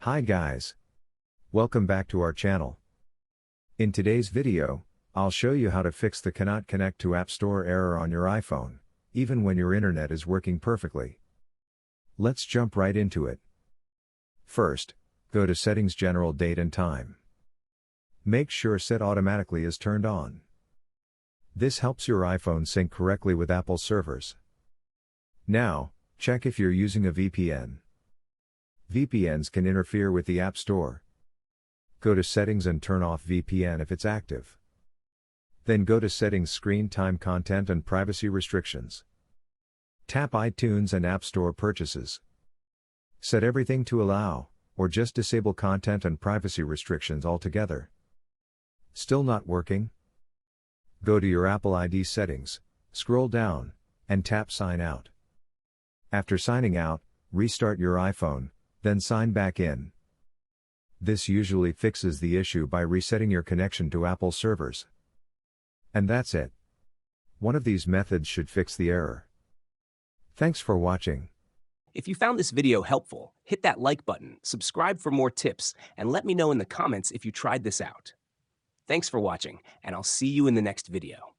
Hi guys. Welcome back to our channel. In today's video, I'll show you how to fix the cannot connect to App Store error on your iPhone, even when your internet is working perfectly. Let's jump right into it. First, go to Settings, General, Date and Time. Make sure Set Automatically is turned on. This helps your iPhone sync correctly with Apple servers. Now, check if you're using a VPN. VPNs can interfere with the App Store. Go to Settings and turn off VPN if it's active. Then go to Settings, Screen Time, Content and Privacy Restrictions. Tap iTunes and App Store Purchases. Set everything to Allow, or just disable content and privacy restrictions altogether. Still not working? Go to your Apple ID settings, scroll down, and tap Sign Out. After signing out, restart your iPhone, then sign back in. This usually fixes the issue by resetting your connection to Apple servers. And that's it. One of these methods should fix the error. Thanks for watching. If you found this video helpful, hit that like button, subscribe for more tips, and let me know in the comments if you tried this out. Thanks for watching, and I'll see you in the next video.